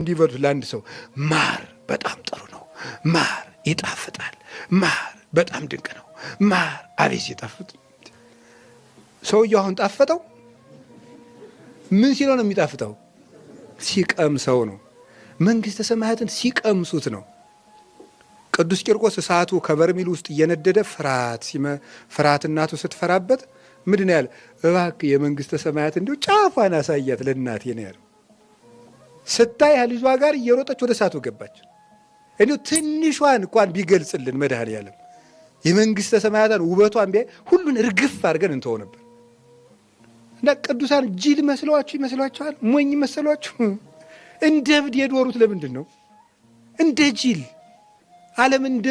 እንዲበሉት ለአንድ ሰው ማር በጣም ጥሩ ነው፣ ማር ይጣፍጣል፣ ማር በጣም ድንቅ ነው፣ ማር አቤት ሲጣፍጥ። ሰውየው አሁን ጣፈጠው? ምን ሲለው ነው የሚጣፍጠው? ሲቀምሰው ነው። መንግስተ ሰማያትን ሲቀምሱት ነው። ቅዱስ ቂርቆስ እሳቱ ከበርሜል ውስጥ እየነደደ ፍርሃት እናቱ ስትፈራበት ምንድን ነው ያለ? እባክህ የመንግስተ ሰማያት እንዲሁ ጫፏን አሳያት ለእናቴ ነው ያለው። ስታይ ልጇ ጋር እየሮጠች ወደ እሳቱ ገባች። እንዲሁ ትንሿን እንኳን ቢገልጽልን መድኃኔዓለም የመንግስተ ሰማያትን ውበቷን ቢያይ ሁሉን እርግፍ አድርገን እንተው ነበር። እና ቅዱሳን ጅል ይመስሏችኋል? ሞኝ መሰሏችሁ? እንደ እብድ የዶሩት ለምንድን ነው? እንደ ጅል ዓለም እንደ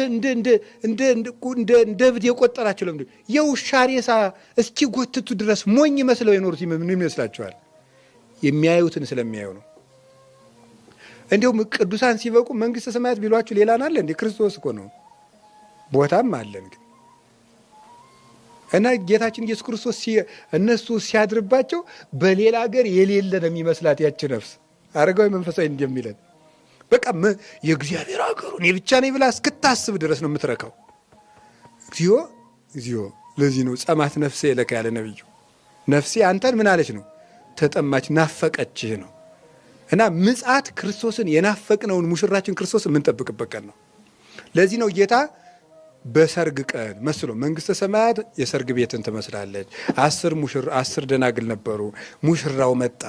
እብድ የቆጠራቸው ለምንድን ነው? የውሻ ሬሳ እስኪጎትቱ ድረስ ሞኝ መስለው የኖሩት ምን ይመስላችኋል? የሚያዩትን ስለሚያዩ ነው። እንዲሁም ቅዱሳን ሲበቁ መንግስተ ሰማያት ቢሏችሁ ሌላን አለ እንዴ? ክርስቶስ እኮ ነው። ቦታም አለን ግን እና ጌታችን ኢየሱስ ክርስቶስ እነሱ ሲያድርባቸው በሌላ ሀገር የሌለ ነው የሚመስላት ያች ነፍስ። አረጋዊ መንፈሳዊ እንደሚለን በቃ የእግዚአብሔር ሀገሩ እኔ ብቻ ነኝ ብላ እስክታስብ ድረስ ነው የምትረካው። እግዚኦ እግዚኦ። ለዚህ ነው ጸማት ነፍሴ ለካ ያለ ነብዩ። ነፍሴ አንተን ምን አለች ነው? ተጠማች፣ ናፈቀችህ ነው። እና ምጽአት ክርስቶስን የናፈቅነውን ሙሽራችን ክርስቶስ የምንጠብቅበት ቀን ነው። ለዚህ ነው ጌታ በሰርግ ቀን መስሎ መንግስተ ሰማያት የሰርግ ቤትን ትመስላለች። 10 ደናግል ነበሩ። ሙሽራው መጣ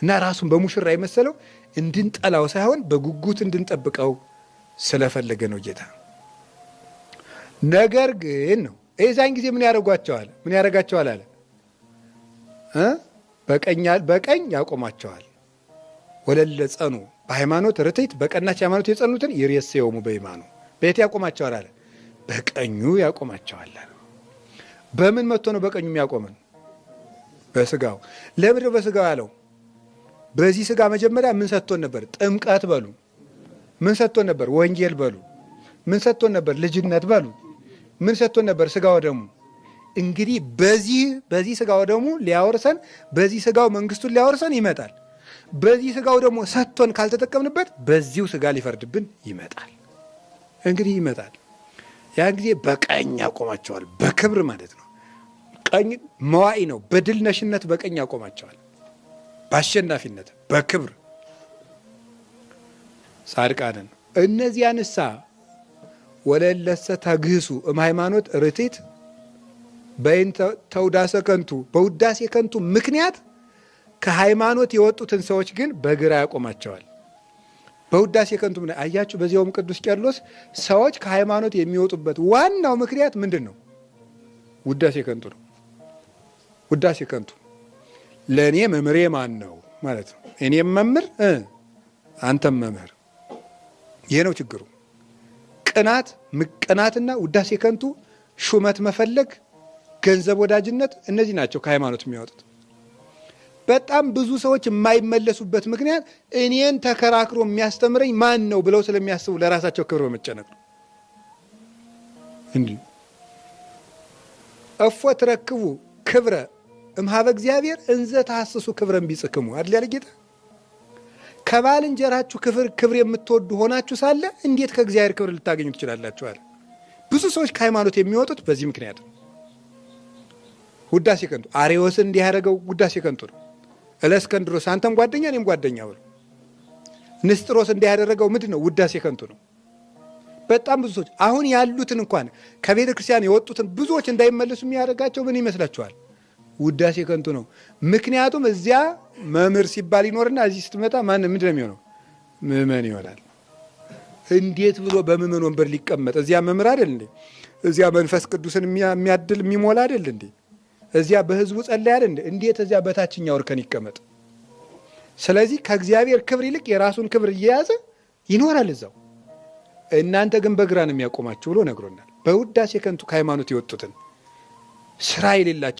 እና ራሱን በሙሽራ የመሰለው እንድንጠላው ሳይሆን በጉጉት እንድንጠብቀው ስለፈለገ ነው ጌታ። ነገር ግን ነው የዛን ጊዜ ምን ያደርጋቸዋል አለ? በቀኝ ያቆማቸዋል። ወለለ ጸኑ በሃይማኖት ርትዕት በቀናች ሃይማኖት የጸኑትን ይሬስዮሙ በይማኑ። በየት ያቆማቸዋል አለ? በቀኙ ያቆማቸዋል አለ። በምን መጥቶ ነው በቀኙ የሚያቆመን? በስጋው። ለምንድነው በስጋው ያለው? በዚህ ስጋ መጀመሪያ ምን ሰጥቶን ነበር? ጥምቀት በሉ። ምን ሰጥቶን ነበር? ወንጌል በሉ። ምን ሰጥቶን ነበር? ልጅነት በሉ። ምን ሰጥቶን ነበር? ስጋው ደሙ። እንግዲህ በዚህ ስጋው ደሙ ሊያወርሰን፣ በዚህ ስጋው መንግስቱን ሊያወርሰን ይመጣል። በዚህ ስጋው ደግሞ ሰጥቶን ካልተጠቀምንበት በዚሁ ስጋ ሊፈርድብን ይመጣል። እንግዲህ ይመጣል። ያን ጊዜ በቀኝ ያቆማቸዋል። በክብር ማለት ነው። ቀኝ መዋኢ ነው። በድል ነሽነት በቀኝ ያቆማቸዋል። በአሸናፊነት በክብር ጻድቃንን እነዚያንሳ ወለለሰ ተግህሱ እምሃይማኖት ርትዕት በእንተ ተውዳሰ ከንቱ በውዳሴ ከንቱ ምክንያት ከሃይማኖት የወጡትን ሰዎች ግን በግራ ያቆማቸዋል። በውዳሴ ከንቱ አያችሁ። በዚያውም ቅዱስ ቄርሎስ ሰዎች ከሃይማኖት የሚወጡበት ዋናው ምክንያት ምንድን ነው? ውዳሴ ከንቱ ነው። ውዳሴ ከንቱ ለእኔ መምህሬ ማን ነው ማለት ነው። እኔም መምህር አንተም መምህር። ይሄ ነው ችግሩ። ቅናትና ውዳሴ ከንቱ፣ ሹመት መፈለግ፣ ገንዘብ ወዳጅነት፣ እነዚህ ናቸው ከሃይማኖት የሚያወጡት። በጣም ብዙ ሰዎች የማይመለሱበት ምክንያት እኔን ተከራክሮ የሚያስተምረኝ ማን ነው ብለው ስለሚያስቡ ለራሳቸው ክብር በመጨነቅ ነው። እንዲህ እፎ ትረክቡ ክብረ እምኀበ እግዚአብሔር እንዘ ተሐስሱ ክብረን ቢጽክሙ አይደል ያለ ጌታ። ከባልንጀራችሁ ክብር የምትወዱ ሆናችሁ ሳለ እንዴት ከእግዚአብሔር ክብር ልታገኙ ትችላላችሁ አለ። ብዙ ሰዎች ከሃይማኖት የሚወጡት በዚህ ምክንያት ነው። ውዳሴ ከንቱ። አርዮስን እንዲህ ያደረገው ውዳሴ ከንቱ ነው። እለእስክንድሮስ አንተም ጓደኛ እኔም ጓደኛ ብሎ ንስጥሮስ እንዲህ ያደረገው ምንድን ነው? ውዳሴ ከንቱ ነው። በጣም ብዙ ሰዎች አሁን ያሉትን እንኳን ከቤተ ክርስቲያን የወጡትን ብዙዎች እንዳይመለሱ የሚያደርጋቸው ምን ይመስላችኋል? ውዳሴ ከንቱ ነው። ምክንያቱም እዚያ መምህር ሲባል ይኖርና እዚህ ስትመጣ ምንድን ነው የሚሆነው? ምዕመን ይሆናል። እንዴት ብሎ በምዕመን ወንበር ሊቀመጥ? እዚያ መምህር አይደል እንዴ? እዚያ መንፈስ ቅዱስን የሚያድል የሚሞላ አይደል እንዴ? እዚያ በህዝቡ ጸለይ አይደል እንዴ? እንዴት እዚያ በታችኛው እርከን ይቀመጥ? ስለዚህ ከእግዚአብሔር ክብር ይልቅ የራሱን ክብር እየያዘ ይኖራል እዛው። እናንተ ግን በግራ ነው የሚያቆማችሁ ብሎ ነግሮናል። በውዳሴ ከንቱ ከሃይማኖት የወጡትን ስራ የሌላቸው